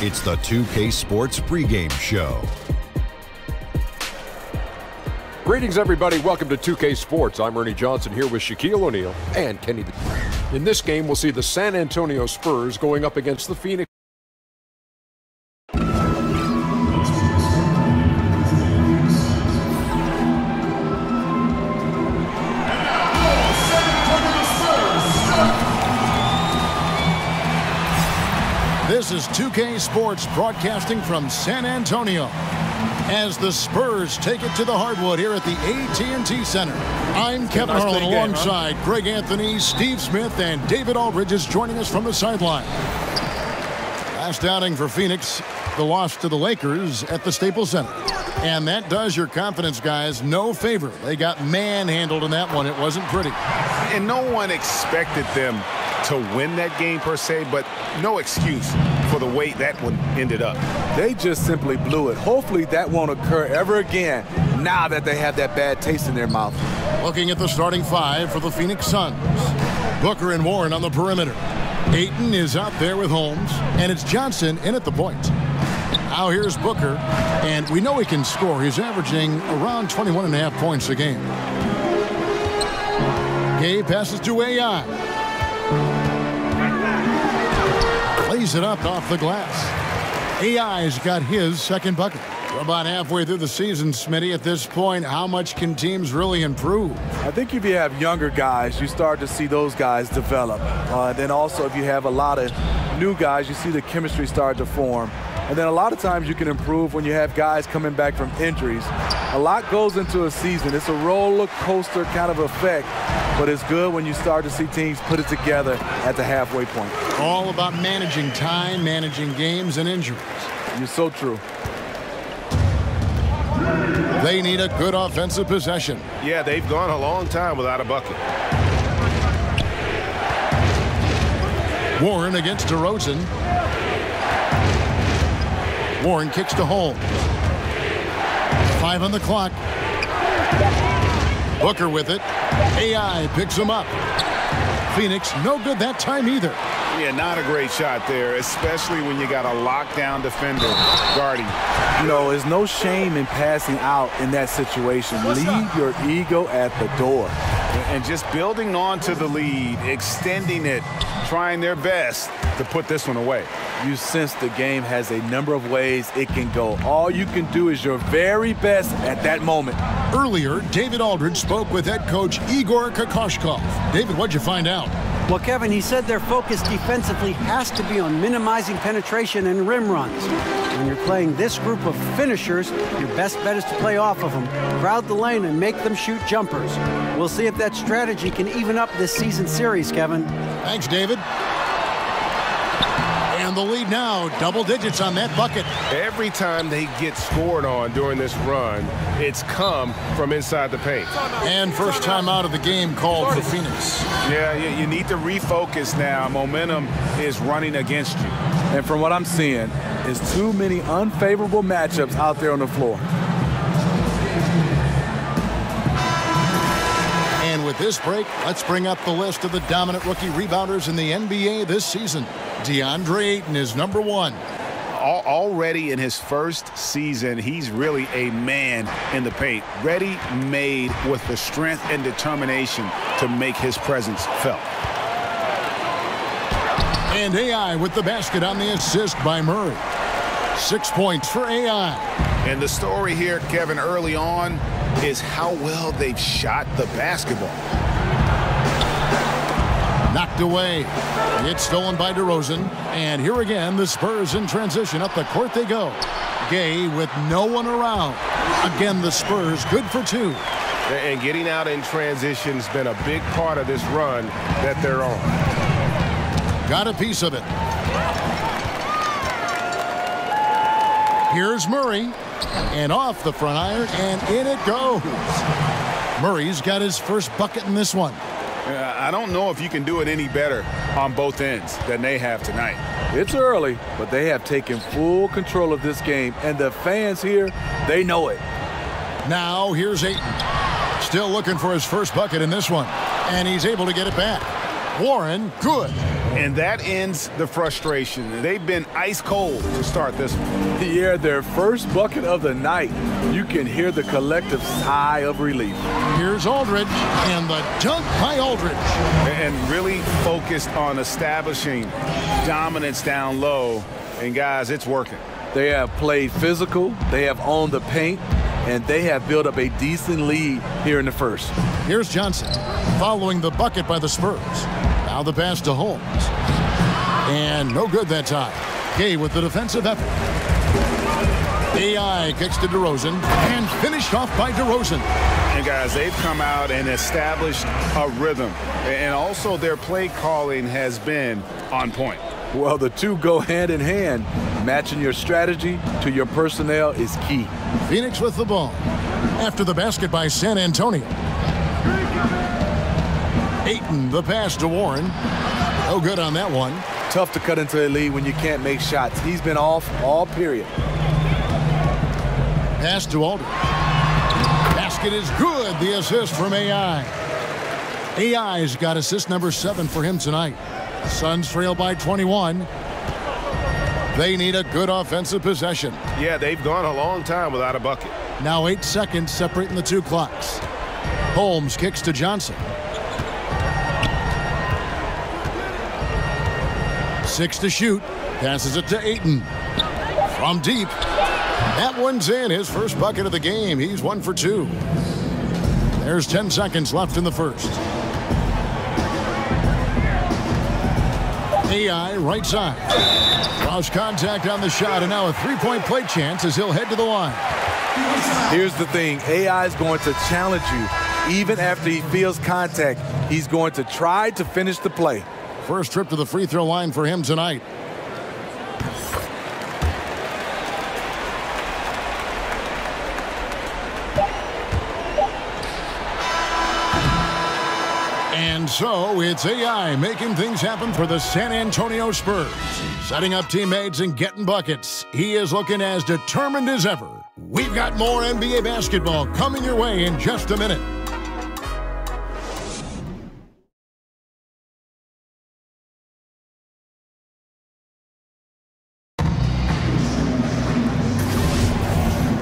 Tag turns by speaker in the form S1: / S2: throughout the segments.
S1: It's the 2K Sports pregame show.
S2: Greetings, everybody. Welcome to 2K Sports. I'm Ernie Johnson here with Shaquille O'Neal and Kenny. In this game, we'll see the San Antonio Spurs going up against the Phoenix.
S3: This is 2K Sports broadcasting from San Antonio as the Spurs take it to the hardwood here at the AT&T Center. I'm Kevin Harlan alongside Greg Anthony, Steve Smith, and David Aldridge is joining us from the sideline. Last outing for Phoenix, the loss to the Lakers at the Staples Center. And that does your confidence guys no favor. They got manhandled in that one. It wasn't pretty.
S4: And no one expected them to win that game per se, but no excuse for the way that one ended up.
S5: They just simply blew it. Hopefully that won't occur ever again now that they have that bad taste in their mouth.
S3: Looking at the starting five for the Phoenix Suns. Booker and Warren on the perimeter. Ayton is out there with Holmes, and it's Johnson in at the point. Now here's Booker, and we know he can score. He's averaging around 21.5 points a game. Gay passes to AI. Lays it up off the glass. AI's got his second bucket. We're about halfway through the season, Smitty. At this point, how much can teams really improve?
S5: I think if you have younger guys, you start to see those guys develop. Then also if you have a lot of new guys, you see the chemistry start to form. And then a lot of times you can improve when you have guys coming back from injuries. A lot goes into a season. It's a roller coaster kind of effect, but it's good when you start to see teams put it together at the halfway point.
S3: All about managing time, managing games, and injuries.
S5: You're so true.
S3: They need a good offensive possession.
S4: Yeah, they've gone a long time without a bucket.
S3: Warren against DeRozan. Warren kicks to Holmes. 5 on the clock. Booker with it. AI picks him up. Phoenix no good that time either.
S4: Yeah, not a great shot there, especially when you got a lockdown defender guarding.
S5: You know, there's no shame in passing out in that situation. Leave your ego at the door.
S4: And just building on to the lead, extending it, trying their best to put this one away.
S5: You sense the game has a number of ways it can go. All you can do is your very best at that moment.
S3: Earlier, David Aldridge spoke with head coach Igor Kokoshkov. David, what'd you find out?
S6: Well, Kevin, he said their focus defensively has to be on minimizing penetration and rim runs. When you're playing this group of finishers, your best bet is to play off of them, crowd the lane, and make them shoot jumpers. We'll see if that strategy can even up this season series, Kevin.
S3: Thanks, David. And the lead now, double digits on that bucket.
S4: Every time they get scored on during this run, it's come from inside the paint.
S3: And first time out of the game called for Phoenix.
S4: Yeah, you need to refocus now. Momentum is running against you.
S5: And from what I'm seeing, is too many unfavorable matchups out there on the floor.
S3: And with this break, let's bring up the list of the dominant rookie rebounders in the NBA this season. DeAndre Ayton is number 1.
S4: Already in his first season, he's really a man in the paint, ready-made with the strength and determination to make his presence felt.
S3: And AI with the basket on the assist by Murray. 6 points for AI.
S4: And the story here, Kevin, early on is how well they've shot the basketball.
S3: Knocked away. It's stolen by DeRozan. And here again, the Spurs in transition. Up the court they go. Gay with no one around. Again, the Spurs good for 2.
S4: And getting out in transition has been a big part of this run that they're on.
S3: Got a piece of it. Here's Murray. And off the front iron, and in it goes. Murray's got his first bucket in this one.
S4: I don't know if you can do it any better on both ends than they have tonight.
S5: It's early, but they have taken full control of this game, and the fans here, they know it.
S3: Now here's Ayton. Still looking for his first bucket in this one, and he's able to get it back. Warren, good.
S4: And that ends the frustration. They've been ice cold to start this one.
S5: Yeah, their first bucket of the night. You can hear the collective sigh of relief.
S3: Here's Aldridge, and the dunk by Aldridge.
S4: And really focused on establishing dominance down low. And, guys, it's working.
S5: They have played physical, they have owned the paint, and they have built up a decent lead here in the first.
S3: Here's Johnson following the bucket by the Spurs. Now the pass to Holmes. And no good that time. Gay with the defensive effort. AI kicks to DeRozan and finished off by DeRozan.
S4: And, guys, they've come out and established a rhythm. And also their play calling has been on point.
S5: Well, the two go hand in hand. Matching your strategy to your personnel is key.
S3: Phoenix with the ball. After the basket by San Antonio. Ayton, the pass to Warren. No good on that one.
S5: Tough to cut into a lead when you can't make shots. He's been off all period.
S3: Pass to Aldridge. Basket is good. The assist from AI. AI's got assist number 7 for him tonight. Suns trail by 21. They need a good offensive possession.
S4: Yeah, they've gone a long time without a bucket.
S3: Now 8 seconds separating the two clocks. Holmes kicks to Johnson. 6 to shoot. Passes it to Ayton. From deep. That one's in. His first bucket of the game. He's 1 for 2. There's 10 seconds left in the first. AI right side. Cross contact on the shot, and now a three-point play chance as he'll head to the line.
S5: Here's the thing. AI is going to challenge you. Even after he feels contact, he's going to try to finish the play.
S3: First trip to the free throw line for him tonight. And so it's AI making things happen for the San Antonio Spurs. Setting up teammates and getting buckets. He is looking as determined as ever. We've got more NBA basketball coming your way in just a minute.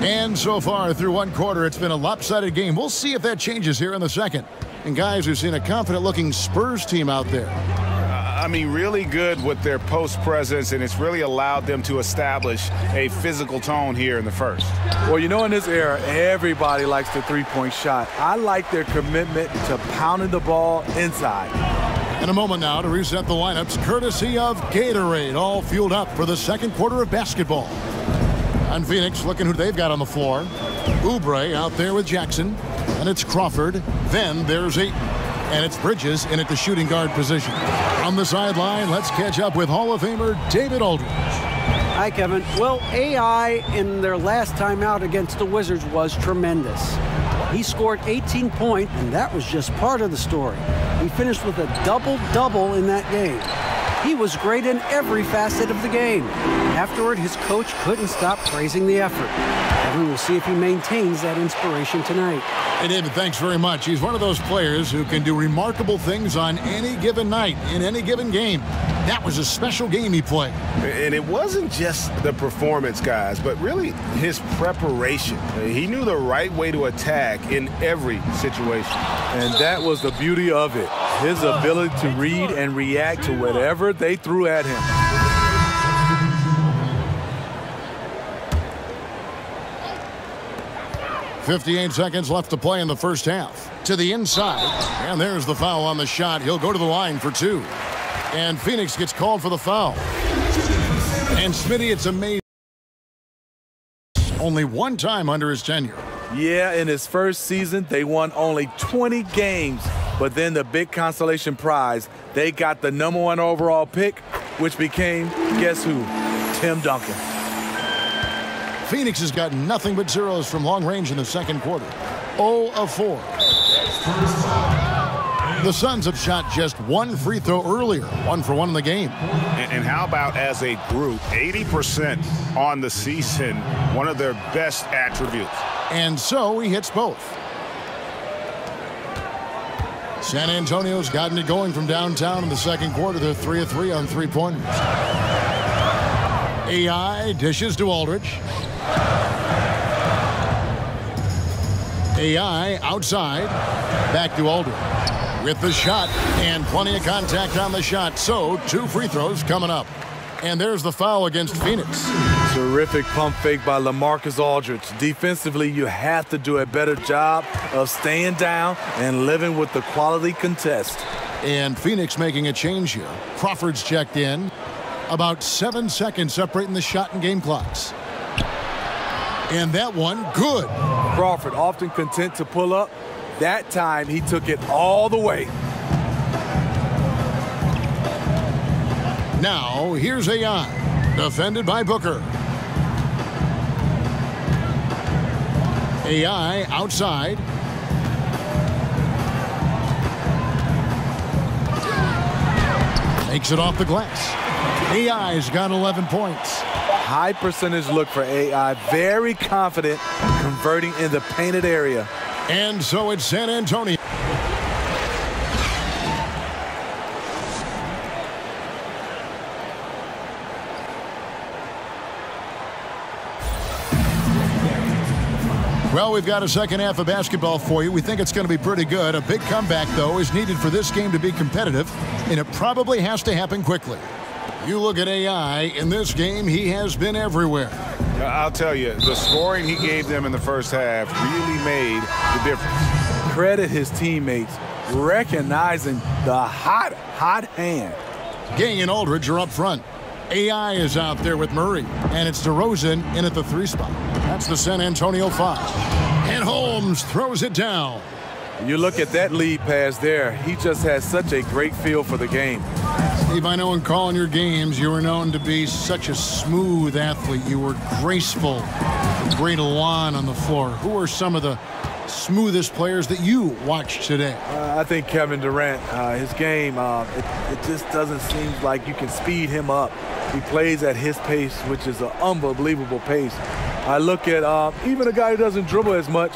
S3: And so far through one quarter, it's been a lopsided game. We'll see if that changes here in the second. And guys, we've seen a confident-looking Spurs team out there.
S4: I mean, really good with their post presence, and it's really allowed them to establish a physical tone here in the first.
S5: Well, you know, in this era, everybody likes the three-point shot. I like their commitment to pounding the ball inside.
S3: In a moment now to reset the lineups, courtesy of Gatorade, all fueled up for the second quarter of basketball. And Phoenix looking who they've got on the floor. Oubre out there with Jackson. And it's Crawford. Then there's Ayton. And it's Bridges in at the shooting guard position. On the sideline, let's catch up with Hall of Famer David Aldridge.
S6: Hi, Kevin. Well, AI in their last time out against the Wizards was tremendous. He scored 18 points, and that was just part of the story. He finished with a double-double in that game. He was great in every facet of the game. Afterward, his coach couldn't stop praising the effort. And we'll see if he maintains that inspiration tonight.
S3: Hey, David, thanks very much. He's one of those players who can do remarkable things on any given night, in any given game. That was a special game he played.
S4: And it wasn't just the performance, guys, but really his preparation. He knew the right way to attack in every situation.
S5: And that was the beauty of it. His ability to read and react to whatever they threw at him.
S3: .58 seconds left to play in the first half. To the inside, and there's the foul on the shot. He'll go to the line for 2. And Phoenix gets called for the foul. And Smitty, it's amazing. Only one time under his tenure.
S5: Yeah, in his first season, they won only 20 games. But then the big consolation prize, they got the #1 overall pick, which became, guess who? Tim Duncan.
S3: Phoenix has got nothing but zeros from long range in the second quarter. 0 of 4. The Suns have shot just one free throw earlier, 1 for 1 in the game.
S4: And how about as a group, 80% on the season, one of their best attributes.
S3: And so he hits both. San Antonio's gotten it going from downtown in the second quarter. They're 3 of 3 on three-pointers. AI dishes to Aldridge. AI outside. Back to Aldridge with the shot, and plenty of contact on the shot. So 2 free throws coming up. And there's the foul against Phoenix.
S5: Terrific pump fake by LaMarcus Aldridge. Defensively, you have to do a better job of staying down and living with the quality contest.
S3: And Phoenix making a change here. Crawford's checked in. About 7 seconds separating the shot and game clocks. And that one, good.
S5: Crawford often content to pull up. That time, he took it all the way.
S3: Now, here's AI. Defended by Booker. AI outside. Takes it off the glass. AI's got 11 points.
S5: High percentage look for AI. Very confident converting in the painted area.
S3: And so it's San Antonio. Well, we've got a second half of basketball for you. We think it's going to be pretty good. A big comeback, though, is needed for this game to be competitive, and it probably has to happen quickly. You look at AI, in this game, he has been everywhere.
S4: I'll tell you, the scoring he gave them in the first half really made the difference.
S5: Credit his teammates recognizing the hot hand.
S3: Gay and Aldridge are up front. AI is out there with Murray, and it's DeRozan in at the 3 spot. That's the San Antonio 5. And Holmes throws it down.
S5: You look at that lead pass there. He just has such a great feel for the game.
S3: Steve, I know in calling your games, you were known to be such a smooth athlete. You were graceful, a great elan on the floor. Who are some of the smoothest players that you watched today?
S5: I think Kevin Durant, his game, it just doesn't seem like you can speed him up. He plays at his pace, which is an unbelievable pace. I look at even a guy who doesn't dribble as much,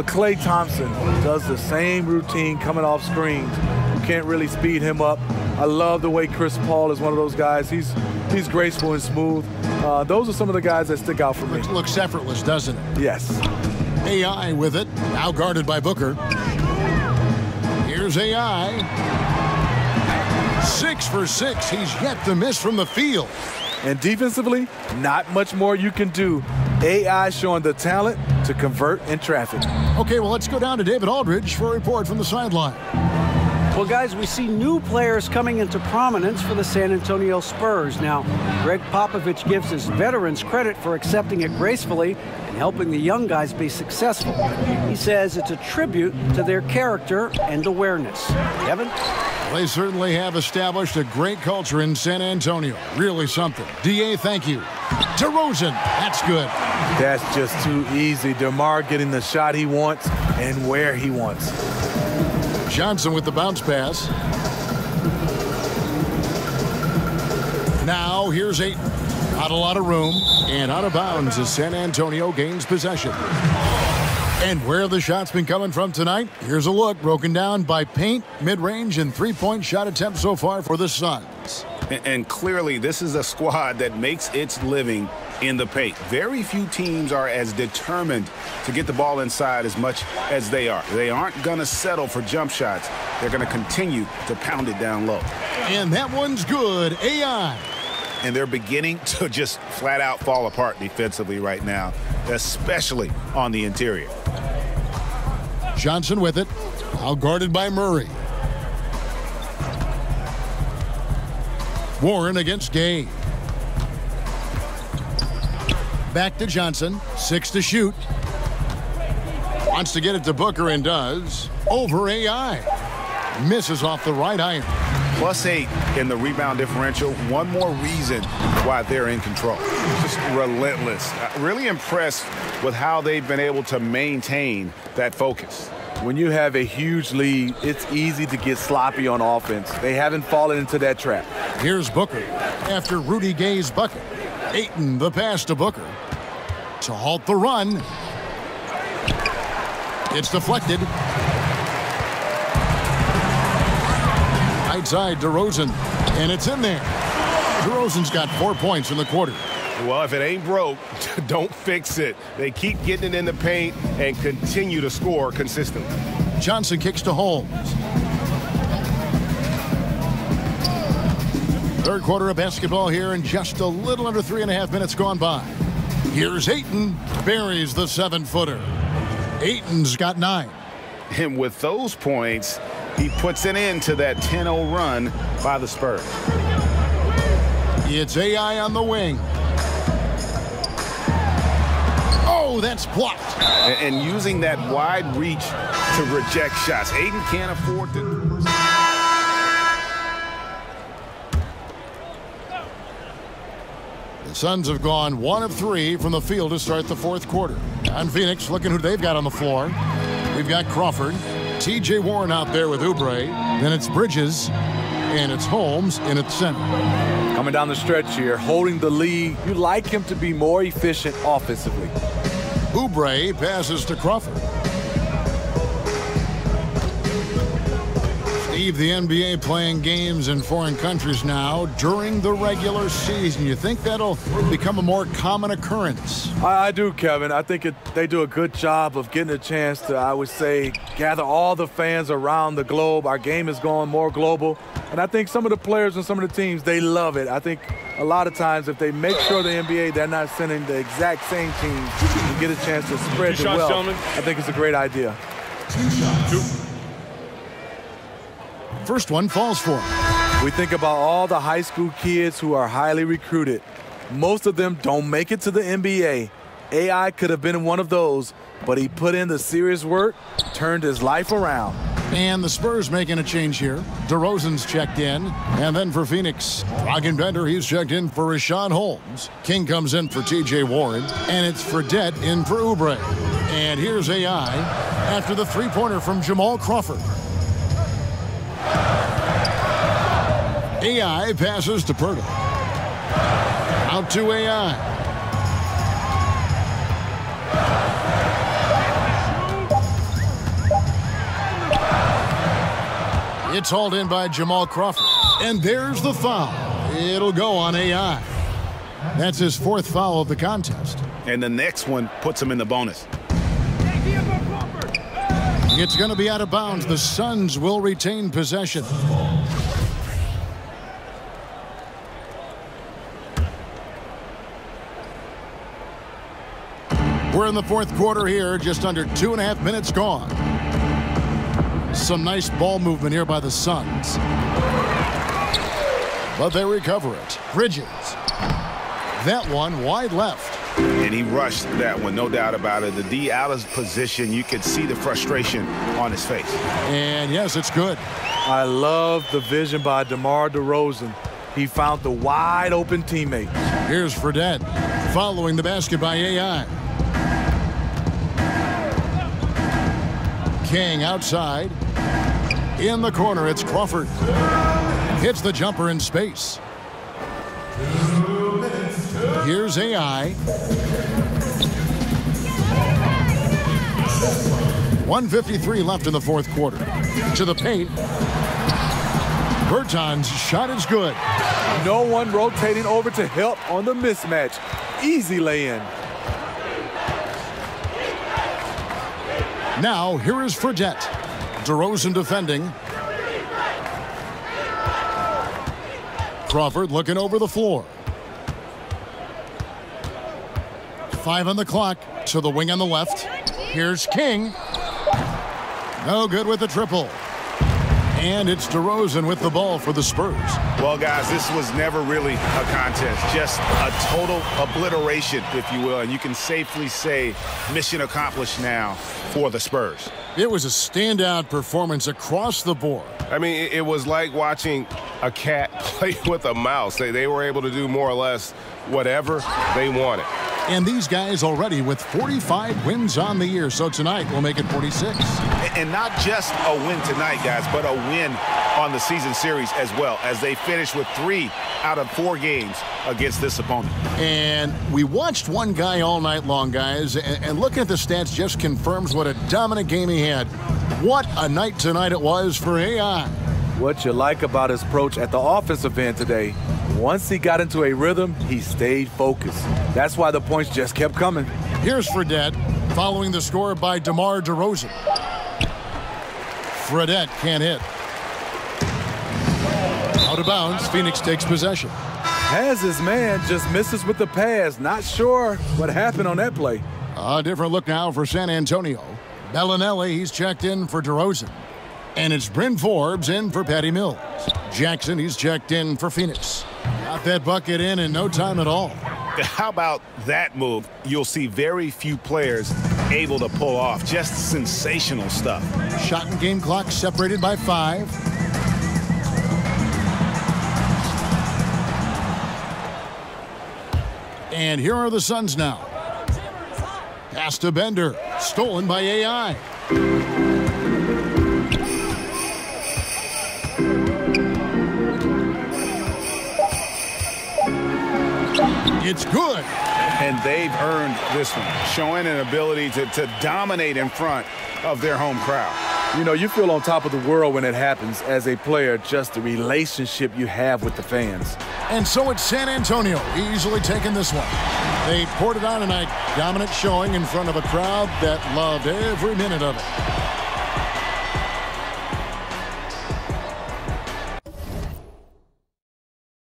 S5: Klay Thompson does the same routine coming off screens. You can't really speed him up. I love the way Chris Paul is one of those guys. He's graceful and smooth. Those are some of the guys that stick out for me.
S3: It looks effortless, doesn't it?
S5: Yes.
S3: AI with it, now guarded by Booker. Here's AI. 6 for 6. He's yet to miss from the field.
S5: And defensively, not much more you can do. AI showing the talent to convert in traffic.
S3: Okay, well, let's go down to David Aldridge for a report from the sideline.
S6: Well, guys, we see new players coming into prominence for the San Antonio Spurs. Now, Greg Popovich gives his veterans credit for accepting it gracefully and helping the young guys be successful. He says it's a tribute to their character and awareness. Kevin?
S3: They certainly have established a great culture in San Antonio. Really something. DA, thank you. DeRozan, that's good.
S5: That's just too easy. DeMar getting the shot he wants and where he wants.
S3: Johnson with the bounce pass. Now here's Ayton. Not a lot of room, and out of bounds as San Antonio gains possession. And where have the shots been coming from tonight? Here's a look broken down by paint, mid-range, and three-point shot attempts so far for the Suns.
S4: And clearly, this is a squad that makes its living in the paint. Very few teams are as determined to get the ball inside as much as they are. They aren't going to settle for jump shots. They're going to continue to pound it down low.
S3: And that one's good. AI.
S4: And they're beginning to just flat out fall apart defensively right now, especially on the interior.
S3: Johnson with it, out guarded by Murray. Warren against Gay. Back to Johnson, 6 to shoot. Wants to get it to Booker and does. Over AI. Misses off the right iron.
S4: +8 in the rebound differential. One more reason why they're in control. Just relentless. Really impressed with how they've been able to maintain that focus.
S5: When you have a huge lead, it's easy to get sloppy on offense. They haven't fallen into that trap.
S3: Here's Booker after Rudy Gay's bucket. Ayton the pass to Booker to halt the run. It's deflected. outside DeRozan, and it's in there. DeRozan's got 4 points in the quarter.
S7: Well, if it ain't broke, don't fix it. They keep getting it in the paint and continue to score consistently.
S3: Johnson kicks to Holmes. Third quarter of basketball here, and just a little under 3.5 minutes gone by. Here's Ayton, buries the 7-footer. Ayton's got 9.
S4: And with those points, he puts an end to that 10-0 run by the Spurs.
S3: It's AI on the wing. Oh, that's blocked.
S4: And using that wide reach to reject shots. Ayton can't afford to.
S3: The Suns have gone 1 of 3 from the field to start the fourth quarter. On Phoenix, looking who they've got on the floor. We've got Crawford, T.J. Warren out there with Oubre. Then it's Bridges, and it's Holmes in at center.
S5: Coming down the stretch here, holding the lead. You like him to be more efficient offensively.
S3: Oubre passes to Crawford. Steve, the NBA playing games in foreign countries now during the regular season. You think that'll become a more common occurrence?
S5: I do, Kevin. I think they do a good job of getting a chance to, I would say, gather all the fans around the globe. Our game is going more global. And I think some of the players and some of the teams, they love it. I think a lot of times if they make sure the NBA, they're not sending the exact same team and get a chance to spread the wealth, I think it's a great idea.
S3: First one falls for him.
S5: We think about all the high school kids who are highly recruited. Most of them don't make it to the NBA. AI could have been one of those, but he put in the serious work, turned his life around.
S3: And the Spurs making a change here. DeRozan's checked in. And then for Phoenix, Roggenbender, he's checked in for Rashawn Holmes. King comes in for T.J. Warren. And it's Fredette in for Oubre. And here's AI after the three-pointer from Jamal Crawford. AI passes to Pirtle. Out to AI. It's hauled in by Jamal Crawford. And there's the foul. It'll go on AI. That's his 4th foul of the contest.
S4: And the next one puts him in the bonus.
S3: It's going to be out of bounds. The Suns will retain possession. We're in the fourth quarter here, just under 2.5 minutes gone. Some nice ball movement here by the Suns. But they recover it. Bridges. That one wide left.
S4: And he rushed that one, no doubt about it. The D out of position, you could see the frustration on his face.
S3: And yes, it's good.
S5: I love the vision by DeMar DeRozan. He found the wide open teammate.
S3: Here's Fredette following the basket by AI. King outside. In the corner, it's Crawford. Hits the jumper in space. Here's AI. 1:53 left in the fourth quarter. To the paint. Berton's shot is good.
S5: No one rotating over to help on the mismatch. Easy lay-in.
S3: Now, here is Fredette. DeRozan defending. Crawford looking over the floor. 5 on the clock. To the wing on the left. Here's King. No good with the triple. And it's DeRozan with the ball for the Spurs.
S4: Well, guys, this was never really a contest. Just a total obliteration, if you will. And you can safely say mission accomplished now for the Spurs.
S3: It was a standout performance across the board.
S7: I mean, it was like watching a cat play with a mouse. They were able to do more or less whatever they wanted.
S3: And these guys already with 45 wins on the year. So tonight will make it 46.
S4: And not just a win tonight, guys, but a win on the season series as well, as they finish with 3 out of 4 games against this opponent.
S3: And we watched one guy all night long, guys, and looking at the stats just confirms what a dominant game he had. What a night tonight it was for AI.
S5: What you like about his approach at the offensive end today, once he got into a rhythm, he stayed focused. That's why the points just kept coming.
S3: Here's Fredette, following the score by DeMar DeRozan. Fredette can't hit. Out of bounds, Phoenix takes possession.
S5: Has his man, just misses with the pass. Not sure what happened on that play.
S3: A different look now for San Antonio. Bellinelli, he's checked in for DeRozan. And it's Bryn Forbes in for Patty Mills. Jackson, he's checked in for Phoenix. Got that bucket in no time at all.
S4: How about that move? You'll see very few players able to pull off. Just sensational stuff.
S3: Shot and game clock separated by 5. And here are the Suns now. Pass to Bender. Stolen by AI. It's good.
S4: And they've earned this one, showing an ability to dominate in front of their home crowd.
S5: You know, you feel on top of the world when it happens as a player, just the relationship you have with the fans.
S3: And so it's San Antonio easily taking this one. They poured it on tonight. Dominant showing in front of a crowd that loved every minute of it.